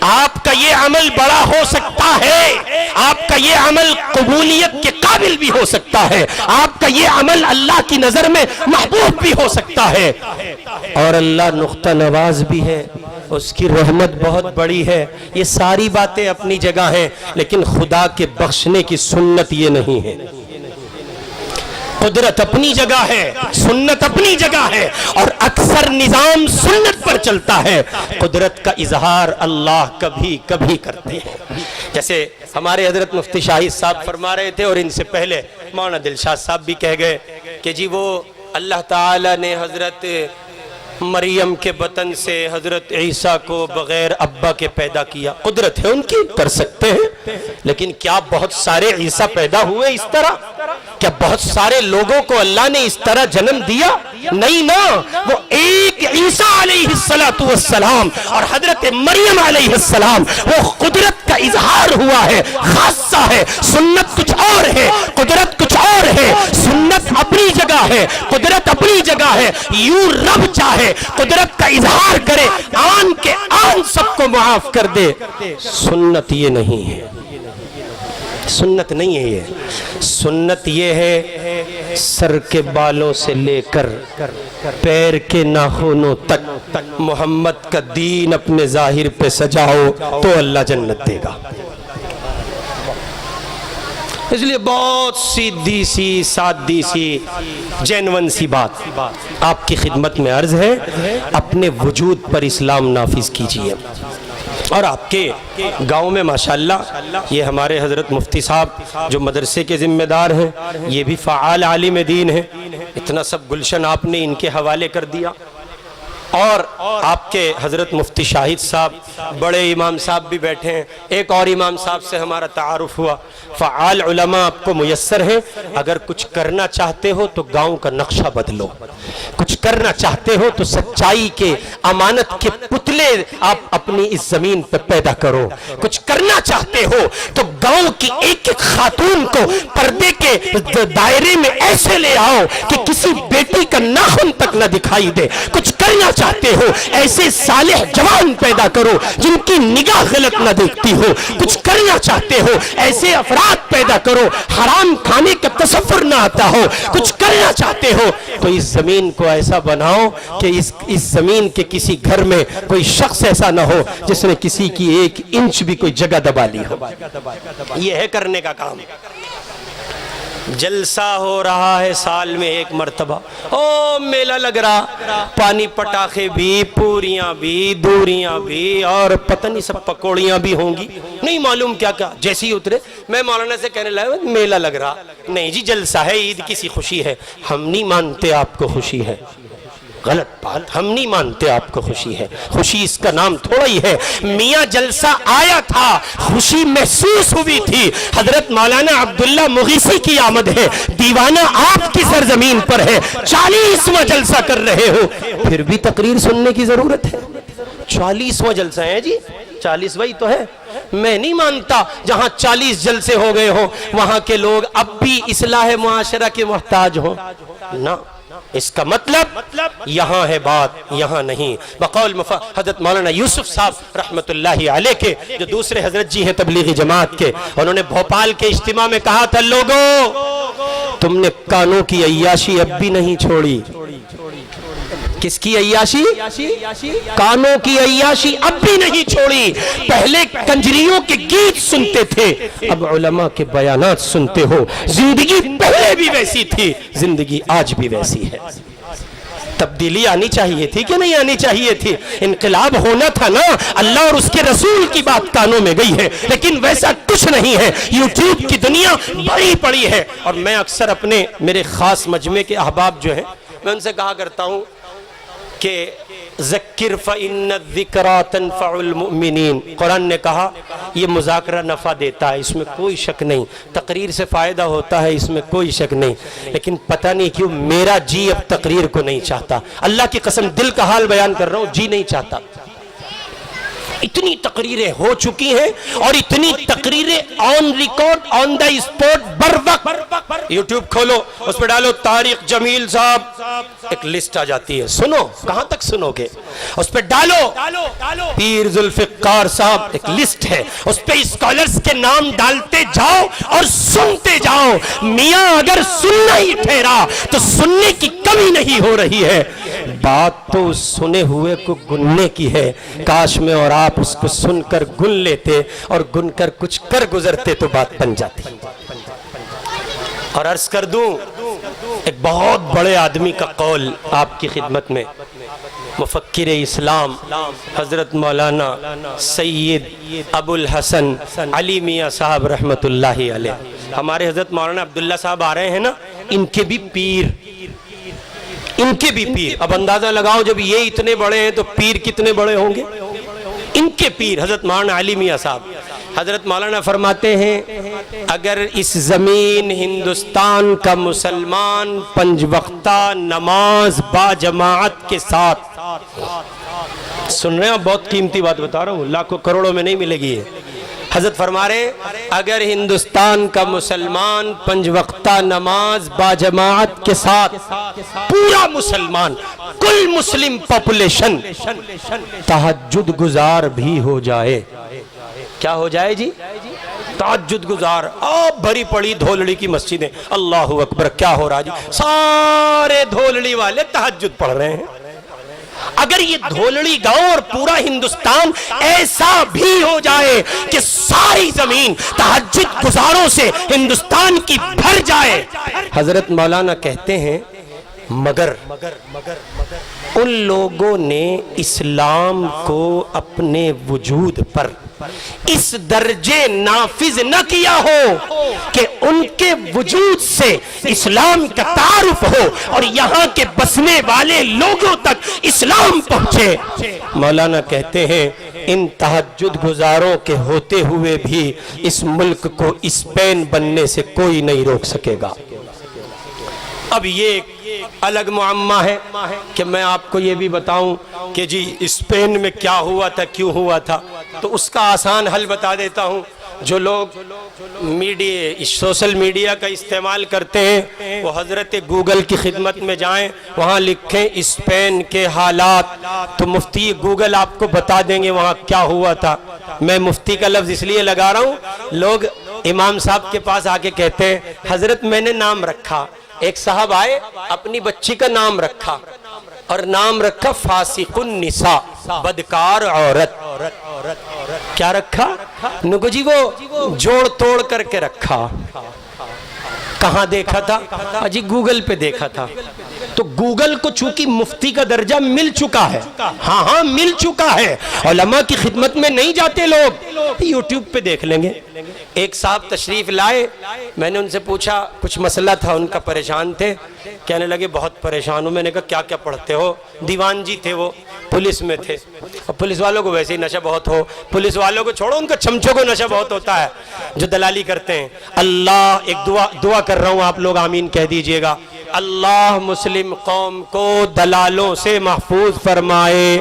Speaker 2: آپ کا یہ عمل بڑا ہو سکتا ہے، آپ کا یہ عمل قبولیت کے قابل بھی ہو سکتا ہے، آپ کا یہ عمل اللہ کی نظر میں محبوب بھی ہو سکتا ہے، اور اللہ نقطہ نواز بھی ہے، اس کی رحمت بہت بڑی ہے۔ یہ ساری باتیں اپنی جگہ ہیں، لیکن خدا کے بخشنے کی سنت یہ نہیں ہے۔ قدرت اپنی جگہ ہے، سنت اپنی جگہ ہے، اور اکثر نظام سنت پر چلتا ہے۔ قدرت کا اظہار اللہ کبھی کبھی کرتے ہیں، جیسے ہمارے حضرت مفتی شاہد صاحب فرما رہے تھے، اور ان سے پہلے مولانا دلشاد صاحب بھی کہہ گئے کہ جی وہ اللہ تعالیٰ نے حضرت مریم کے بطن سے حضرت عیسیٰ کو بغیر ابا کے پیدا کیا۔ قدرت ہے ان کی، کر سکتے ہیں، لیکن کیا بہت سارے عیسیٰ پیدا ہوئے اس طرح؟ کیا بہت سارے لوگوں کو اللہ نے اس طرح جنم دیا؟ نہیں نا، وہ ایک عیسیٰ علیہ السلام اور حضرت مریم علیہ السلام، وہ قدرت کا اظہار ہوا ہے، خاصہ ہے۔ سنت کچھ اور ہے، قدرت کچھ اور ہے۔ سنت اپنی جگہ ہے، قدرت اپنی جگہ ہے۔ یوں رب چاہے قدرت کا اظہار کرے، آن کے آن سب کو معاف کر دے۔ سنت یہ نہیں ہے، سنت نہیں ہے یہ۔ سنت یہ ہے سر کے بالوں سے لے کر پیر کے ناخنوں تک محمد کا دین اپنے ظاہر پہ سجاؤ تو اللہ جنت دے گا۔ اس لیے بہت سیدھی سی، سادی سی، جینون سی بات آپ کی خدمت میں عرض ہے، اپنے وجود پر اسلام نافذ کیجئے۔ اور آپ کے گاؤں میں ماشاءاللہ یہ ہمارے حضرت مفتی صاحب جو مدرسے کے ذمہ دار ہیں، یہ بھی فعال عالم دین ہیں، اتنا سب گلشن آپ نے ان کے حوالے کر دیا۔ اور آپ کے حضرت مفتی شاہد صاحب، بڑے امام صاحب بھی بیٹھے ہیں، ایک اور امام صاحب سے ہمارا تعارف ہوا۔ فعال علماء آپ کو میسر ہیں، اگر کچھ کرنا چاہتے ہو تو گاؤں کا نقشہ بدلو، کچھ کرنا چاہتے ہو تو سچائی کے، امانت کے پتلے آپ اپنی اس زمین پہ پیدا کرو، کچھ کرنا چاہتے ہو تو گاؤں کی ایک ایک خاتون کو پردے کے دائرے میں ایسے لے آؤ کہ کسی بیٹی کا ناخن تک نہ دکھائی دے، کچھ کرنا چاہتے ہو ایسے صالح جوان پیدا کرو جن کی نگاہ غلط نہ دیکھتی ہو، کچھ کرنا چاہتے ہو ایسے افراد پیدا کرو حرام کھانے کا تصور نہ آتا ہو، کچھ کرنا چاہتے ہو تو اس زمین کو ایسا بناؤ کہ اس زمین کے کسی گھر میں کوئی شخص ایسا نہ ہو جس نے کسی کی 1 انچ بھی کوئی جگہ دبا لی ہو۔ یہ ہے کرنے کا کام۔ جلسہ ہو رہا ہے سال میں 1 مرتبہ، او میلہ لگ رہا، پانی پٹاخے بھی، پوریاں بھی، دوریاں بھی، اور پتہ نہیں سب پکوڑیاں بھی ہوں گی، نہیں معلوم کیا کیا۔ جیسے ہی اترے میں مولانا سے کہنے لگا میلہ لگ رہا، نہیں جی جلسہ ہے، عید کسی خوشی ہے۔ ہم نہیں مانتے آپ کو خوشی ہے، غلط بات، ہم نہیں مانتے آپ کو خوشی ہے، خوشی اس کا نام تھوڑا ہی ہے۔ میاں جلسہ آیا تھا، خوشی محسوس ہوئی تھی، حضرت مولانا عبداللہ مغیثی کی آمد ہے، دیوانہ آپ کی سرزمین پر ہے، 40واں جلسہ کر رہے ہو، پھر بھی تقریر سننے کی ضرورت ہے۔ 40واں جلسہ ہے جی، 40 وہی تو ہے. میں نہیں مانتا جہاں 40 جلسے ہو گئے ہوں وہاں کے لوگ اب بھی اصلاح معاشرہ کے محتاج ہوں. نہ، اس کا مطلب یہاں ہے بات، یہاں نہیں. بقول حضرت مولانا یوسف صاحب رحمت اللہ علیہ کے جو دوسرے حضرت جی ہیں تبلیغی جماعت کے، انہوں نے بھوپال کے اجتماع میں کہا تھا، لوگوں تم نے کانوں کی عیاشی اب بھی نہیں چھوڑی. کس کی عیاشی؟ کانوں کی عیاشی اب بھی نہیں چھوڑی. پہلے کنجریوں کے گیت سنتے تھے، اب علماء کے بیانات سنتے ہو. زندگی پہلے بھی ویسی تھی، زندگی آج بھی ویسی ہے. تبدیلی آنی چاہیے تھی کہ نہیں آنی چاہیے تھی؟ انقلاب ہونا تھا نا. اللہ اور اس کے رسول کی بات کانوں میں گئی ہے، لیکن ویسا کچھ نہیں ہے. یوٹیوب کی دنیا بڑی پڑی ہے. اور میں اکثر اپنے میرے خاص مجمع کے احباب جو ہیں، میں ان سے کہا کرتا ہوں کہ ذکر فإن الذکرى تنفع المؤمنین. قرآن نے کہا یہ مذاکرہ نفع دیتا ہے، اس میں کوئی شک نہیں. تقریر سے فائدہ ہوتا ہے، اس میں کوئی شک نہیں. لیکن پتہ نہیں کیوں میرا جی اب تقریر کو نہیں چاہتا. اللہ کی قسم دل کا حال بیان کر رہا ہوں، جی نہیں چاہتا. اتنی تقریریں ہو چکی ہیں اور اتنی تقریریں on record on the sport بر وقت. یوٹیوب کھولو، اس پہ ڈالو طارق جمیل صاحب، ایک لسٹ آ جاتی ہے. سنو، کہاں تک سنو گے؟ اس پہ ڈالو پیر ذوالفقار صاحب، ایک لسٹ ہے، اس پہ اسکالرز کے نام ڈالتے جاؤ اور سنتے جاؤ. میاں اگر سننا ہی ٹھہرا تو سننے کی کمی نہیں ہو رہی ہے. بات تو سنے ہوئے کو گننے کی ہے. کاش میں اور آپ اس کو سن کر گن لیتے اور گن کر کچھ کر گزرتے تو بات بن جاتی. اور عرض کر دوں ایک بہت بڑے آدمی کا قول آپ کی خدمت میں. مفکر اسلام حضرت مولانا سید ابو الحسن علی میاں صاحب رحمت اللہ علیہ. ہمارے حضرت مولانا عبداللہ صاحب آ رہے ہیں نا، ان کے بھی پیر. اب اندازہ لگاؤ جب یہ اتنے بڑے ہیں تو پیر کتنے بڑے ہوں گے. ان کے پیر حضرت مولانا علی میاں صاحب. حضرت مولانا فرماتے ہیں اگر اس زمین ہندوستان کا مسلمان 5 وقتہ نماز با جماعت کے ساتھ، سن رہے ہیں، بہت قیمتی بات بتا رہا ہوں، لاکھوں کروڑوں میں نہیں ملے گی. حضرت فرما رہے اگر ہندوستان کا مسلمان 5 وقتہ نماز با جماعت کے ساتھ، پورا مسلمان، کل مسلم پاپولیشن تہجد گزار بھی ہو جائے. کیا ہو جائے جی؟ تہجد گزار. آپ بھری پڑی دھولڑی کی مسجدیں، اللہ اکبر، کیا ہو رہا جی؟ سارے دھولڑی والے تہجد پڑھ رہے ہیں. اگر یہ دھولڑی گاؤں اور پورا ہندوستان ایسا بھی ہو جائے کہ ساری زمین تہجد گزاروں سے ہندوستان کی بھر جائے. حضرت مولانا کہتے ہیں مگر ان لوگوں نے اسلام کو اپنے وجود پر اس درجے نافذ نہ کیا ہو کہ ان کے وجود سے اسلام کا تعارف ہو اور یہاں کے بسنے والے لوگوں تک اسلام پہنچے. مولانا کہتے ہیں ان تہجد گزاروں کے ہوتے ہوئے بھی اس ملک کو اسپین بننے سے کوئی نہیں روک سکے گا. اب یہ الگ معمہ ہے کہ میں آپ کو یہ بھی بتاؤں کہ جی اسپین میں کیا ہوا تھا، کیوں ہوا تھا، تو اس کا آسان حل بتا دیتا ہوں. جو لوگ سوشل میڈیا کا استعمال کرتے ہیں وہ حضرت گوگل کی خدمت میں جائیں، وہاں لکھیں اسپین کے حالات، تو مفتی گوگل آپ کو بتا دیں گے وہاں کیا ہوا تھا. میں مفتی کا لفظ اس لیے لگا رہا ہوں، لوگ امام صاحب کے پاس آ کے کہتے ہیں حضرت میں نے نام رکھا. ایک صاحب آئے، اپنی بچی کا نام رکھا اور نام رکھا فاسق النساء، بدکار عورت. کیا رکھا؟ نگو جی وہ جوڑ توڑ کر کے رکھا. کہاں دیکھا تھا؟ جی گوگل پہ دیکھا تھا. تو گوگل کو چونکہ مفتی کا درجہ مل چکا ہے، ہاں مل چکا ہے، علماء کی خدمت میں نہیں جاتے لوگ، یوٹیوب پہ دیکھ لیں گے. ایک صاحب تشریف لائے، میں نے ان سے پوچھا کچھ مسئلہ تھا ان کا، پریشان تھے. کہنے لگے بہت پریشان ہوں. میں نے کہا کیا کیا پڑھتے ہو؟ دیوان جی تھے وہ، پولیس میں تھے، اور پولیس والوں کو ویسے ہی نشہ بہت ہو. پولیس والوں کو چھوڑو، ان کا چمچوں کو نشہ بہت ہوتا ہے جو دلالی کرتے ہیں. اللہ ایک دعا کر رہا ہوں، آپ لوگ آمین کہہ دیجئے گا. اللہ مسلم قوم کو دلالوں سے محفوظ فرمائے.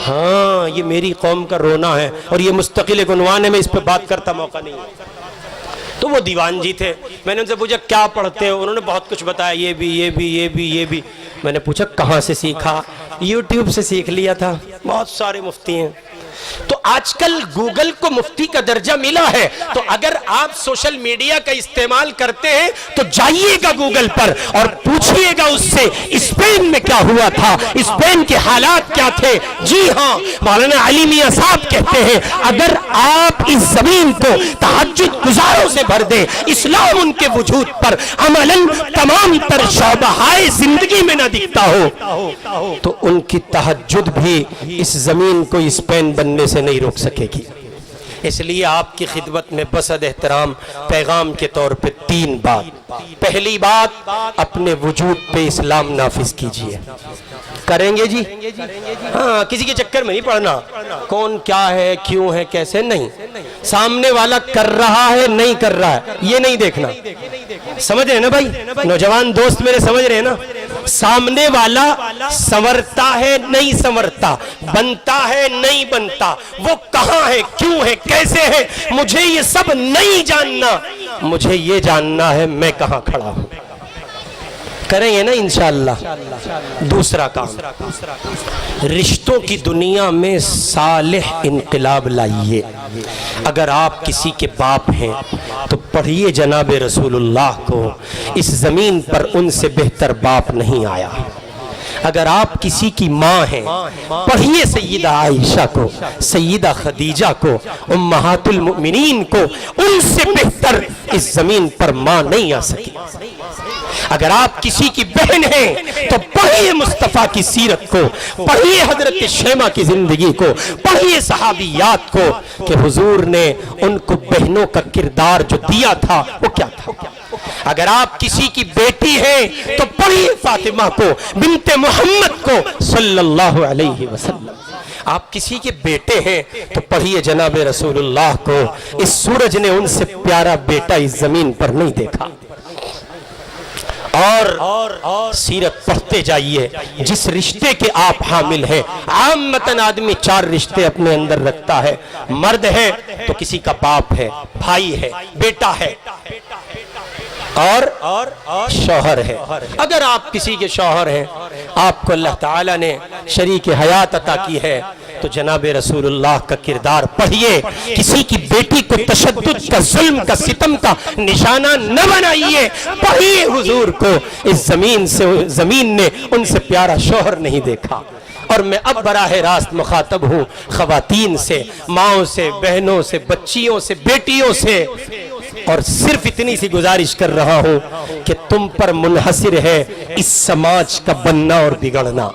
Speaker 2: ہاں یہ میری قوم کا رونا ہے، اور یہ مستقل ایک عنوان ہے، میں اس پہ بات کرتا موقع نہیں ہے۔ تو وہ دیوان جی تھے، میں نے ان سے پوچھا کیا پڑھتے ہو؟ انہوں نے بہت کچھ بتایا، یہ بھی یہ بھی یہ بھی یہ بھی۔ میں نے پوچھا کہاں سے سیکھا؟ یوٹیوب سے سیکھ لیا تھا، بہت سارے مفتی ہیں۔ تو آج کل گوگل کو مفتی کا درجہ ملا ہے، تو اگر آپ سوشل میڈیا کا استعمال کرتے ہیں تو جائیے گا گوگل پر اور پوچھئے گا اس سے اسپین میں کیا ہوا تھا، اسپین کے حالات کیا تھے۔ جی ہاں، مولانا علی میاں صاحب کہتے ہیں اگر آپ اس زمین کو تہجد گزاروں سے بھر دیں، اسلام ان کے وجود پر عملاً تمام تر شعبہائے زندگی میں نہ دکھتا ہو، تو ان کی تہجد بھی اس زمین کو اسپین بننے سے نہیں روک سکے گی۔ اس لیے آپ کی خدمت میں بسد احترام پیغام کے طور پہ 3 بات۔ پہلی بات، اپنے وجود پہ اسلام نافذ کیجئے۔ کریں گے جی؟ ہاں، کسی کے چکر میں نہیں پڑنا، کون کیا ہے، کیوں ہے، کیسے، نہیں۔ سامنے والا کر رہا ہے نہیں کر رہا ہے یہ نہیں دیکھنا۔ سمجھ رہے ہیں نا بھائی؟ نوجوان دوست میرے سمجھ رہے ہیں نا؟ سامنے والا سنورتا ہے نہیں سنورتا، بنتا ہے نہیں بنتا، وہ کہاں ہے، کیوں ہے، کیسے ہے، مجھے یہ سب نہیں جاننا، مجھے یہ جاننا ہے میں کہاں کھڑا ہوں۔ کریں گے نا انشاءاللہ۔ دوسرا کام، رشتوں کی دنیا میں صالح انقلاب لائیے۔ اگر آپ کسی کے باپ ہیں تو پڑھیے جناب رسول اللہ کو، اس زمین پر ان سے بہتر باپ نہیں آیا۔ اگر آپ کسی کی ماں ہیں، پڑھیے سیدہ عائشہ کو، سیدہ خدیجہ کو، امہات المؤمنین کو، ان سے بہتر اس زمین پر ماں نہیں آ سکی۔ اگر آپ کسی کی بہن ہیں تو پڑھیے مصطفیٰ کی سیرت کو، پڑھیے حضرت شیمہ کی زندگی کو، پڑھیے صحابیات کو کہ حضور نے ان کو بہنوں کا کردار جو دیا تھا وہ کیا تھا۔ اگر آپ کسی کی بیٹی ہیں تو پڑھیے فاطمہ کو، بنت محمد کو صلی اللہ علیہ وسلم۔ آپ کسی کے بیٹے ہیں تو پڑھیے جناب رسول اللہ کو، اس سورج نے ان سے پیارا بیٹا اس زمین پر نہیں دیکھا۔ اور سیرت پڑھتے جائیے، جس رشتے کے آپ حامل ہیں۔ عامتاً آدمی 4 رشتے اپنے اندر رکھتا ہے، مرد ہے تو کسی کا باپ ہے، بھائی ہے، بیٹا ہے، اور شوہر ہے۔ اگر آپ کسی کے شوہر ہیں، آپ کو اللہ تعالیٰ نے شریک حیات عطا کی ہے، تو جناب رسول اللہ کا کردار پڑھیے۔ کسی کی بیٹی کو تشدد کا، ظلم کا، ستم کا نشانہ نہ بنائیے، پڑھیے حضور کو، اس زمین نے ان سے پیارا شوہر نہیں دیکھا۔ اور میں اب براہ راست مخاطب ہوں خواتین سے، ماؤں سے، بہنوں سے، بچیوں سے، بیٹیوں سے، اور صرف اتنی سی گزارش کر رہا ہوں کہ تم پر منحصر ہے اس سماج کا بننا اور بگڑنا۔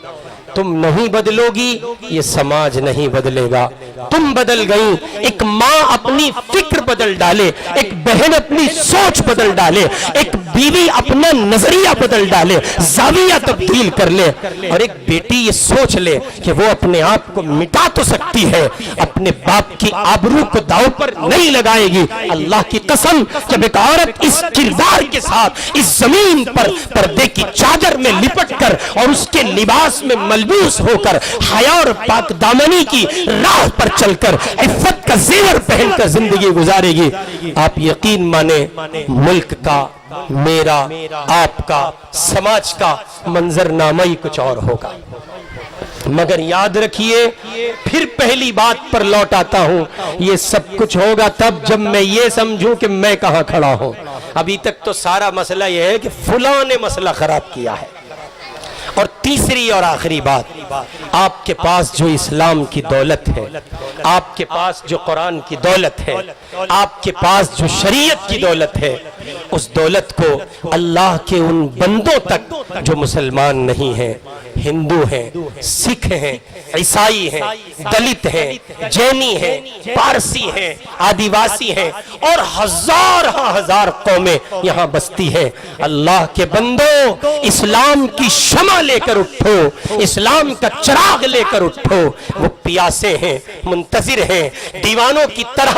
Speaker 2: تم نہیں بدلو گی، یہ سماج نہیں بدلے گا۔ تم بدل گئی، ایک ماں اپنی فکر بدل ڈالے، ایک بہن اپنی سوچ بدل ڈالے، ایک بیوی اپنا نظریہ بدل ڈالے، زاویہ تبدیل کر لے، اور ایک بیٹی یہ سوچ لے کہ وہ اپنے آپ کو مٹا تو سکتی ہے، اپنے باپ کی آبرو کو داؤ پر نہیں لگائے گی۔ اللہ کی قسم، جب ایک عورت اس کردار کے ساتھ اس زمین پر پردے کی چادر میں لپٹ کر اور اس کے لباس میں ملبوس ہو کر حیا اور پاک دامنی کی راہ پر چل کر عفت کا زیور پہن کر زندگی گزارے گی، آپ یقین مانیں ملک کا، میرا، آپ کا، سماج کا منظر نامہ ہی کچھ اور ہوگا۔ مگر یاد رکھیے، پھر پہلی بات پر لوٹ آتا ہوں، یہ سب کچھ ہوگا تب جب میں یہ سمجھوں کہ میں کہاں کھڑا ہوں۔ ابھی تک تو سارا مسئلہ یہ ہے کہ فلاں نے مسئلہ خراب کیا ہے۔ اور تیسری اور آخری بات، آپ کے پاس جو اسلام کی دولت ہے، آپ کے پاس جو قرآن کی دولت ہے، آپ کے پاس جو شریعت کی دولت ہے، اس دولت کو اللہ کے ان بندوں تک جو مسلمان نہیں ہیں، ہندو ہیں، سکھ ہیں، عیسائی ہیں، دلت ہیں، جینی ہیں، پارسی ہیں، آدیواسی ہیں، اور ہزار قومیں یہاں بستی ہیں۔ اللہ کے بندوں، اسلام کی شمع لے کر اٹھو، اسلام کا چراغ لے کر اٹھو۔ وہ پیاسے ہیں، منتظر ہیں, دیوانوں کی طرح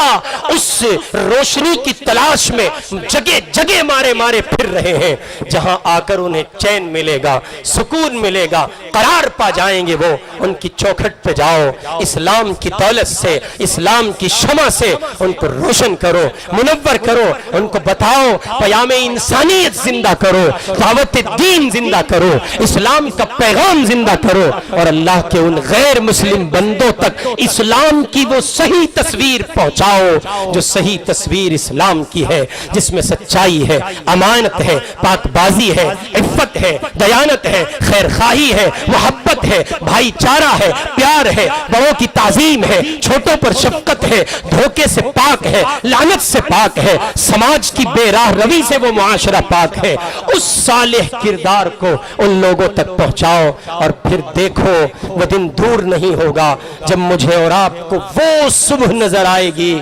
Speaker 2: اس روشنی کی تلاش میں جگہ جگہ مارے مارے پھر رہے ہیں جہاں آ کر انہیں چین ملے گا, سکون ملے گا, قرار پا جائیں گے. وہ ان کی چوکھٹ پہ جاؤ, اسلام کی دولت سے, اسلام کی شمع سے ان کو روشن کرو, منور کرو, ان کو بتاؤ پیام انسانیت زندہ کرو, دعوت دین زندہ کرو, اسلام کا پیغام زندہ کرو, اور اللہ کے ان غیر مسلم بندوں تک اسلام کی وہ صحیح تصویر پہنچاؤ جو صحیح تصویر اسلام کی ہے, جس میں سچائی ہے, امانت ہے, پاک بازی ہے, عفت ہے, دیانت ہے, خیر خواہی ہے, محبت ہے, بھائی چارہ ہے, پیار ہے, بڑوں کی تعظیم ہے, چھوٹوں پر شفقت ہے, دھوکے سے پاک ہے, لعنت سے پاک ہے, سماج کی بے راہ روی سے وہ معاشرہ پاک ہے. اس صالح کردار کو ان لوگوں تک پہنچاؤ, اور پھر دیکھو وہ دن دور نہیں ہوگا جب مجھے اور آپ کو وہ صبح نظر آئے گی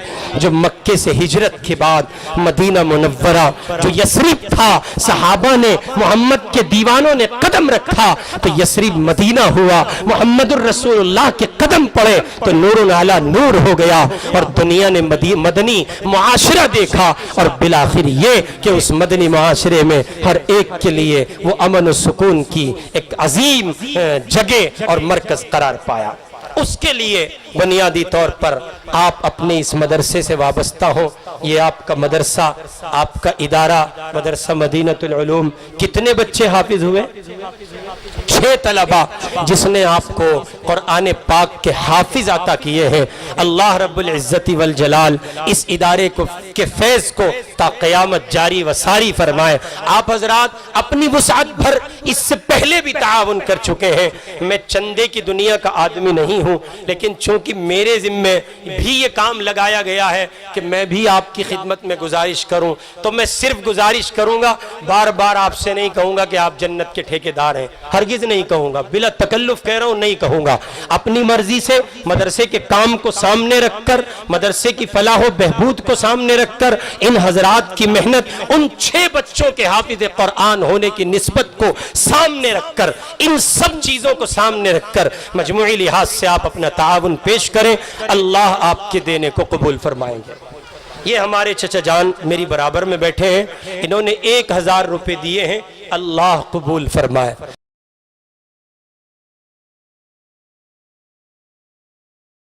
Speaker 2: جو مکے سے ہجرت کے بعد مدینہ منورہ, جو یثرب تھا, صحابہ نے, محمد کے دیوانوں نے قدم رکھا تو یثرب مدینہ ہوا, محمد الرسول اللہ کے قدم پڑے تو نور علی نور ہو گیا, اور دنیا نے مدنی معاشرہ دیکھا, اور بالآخر یہ کہ اس مدنی معاشرے میں ہر ایک کے لیے وہ امن و سکون کی ایک عظیم جگہ اور مرکز قرار پایا. اس کے لیے بنیادی طور پر آپ اپنے اس مدرسے سے وابستہ ہوں. یہ آپ کا مدرسہ, آپ کا ادارہ مدرسہ مدینۃ العلوم. کتنے بچے حافظ ہوئے؟ 6 طلبہ جس نے آپ کو قرآن پاک کے حافظ عطا کیے ہیں. اللہ رب العزت والجلال اس ادارے کو کے فیض کو تا قیامت جاری و ساری فرمائے. آپ حضرات اپنی وسعت بھر اس سے پہلے بھی تعاون کر چکے ہیں. میں چندے کی دنیا کا آدمی نہیں ہوں, لیکن چونکہ میرے ذمے بھی یہ کام لگایا گیا ہے کہ میں بھی آپ کی خدمت میں گزارش کروں, تو میں صرف گزارش کروں گا, بار بار آپ سے نہیں کہوں گا کہ آپ جنت کے ٹھیکیدار ہیں, ہرگز نہیں کہوں گا, بلا تکلف کہہ رہا ہوں, نہیں کہوں گا. اپنی مرضی سے مدرسے کے کام کو سامنے رکھ کر, مدرسے کی فلاح و بہبود کو سامنے رکھ کر, ان حضرات کی محنت, ان 6 بچوں کے حافظ قرآن ہونے کی نسبت کو سامنے رکھ کر, ان سب چیزوں کو سامنے رکھ کر مجموعی لحاظ سے آپ اپنا تعاون پیش کریں. اللہ آپ کے دینے کو قبول فرمائیں گے. یہ ہمارے چچا جان میری برابر میں بیٹھے ہیں, انہوں نے 1000 روپے دیے ہیں, اللہ قبول فرمائے.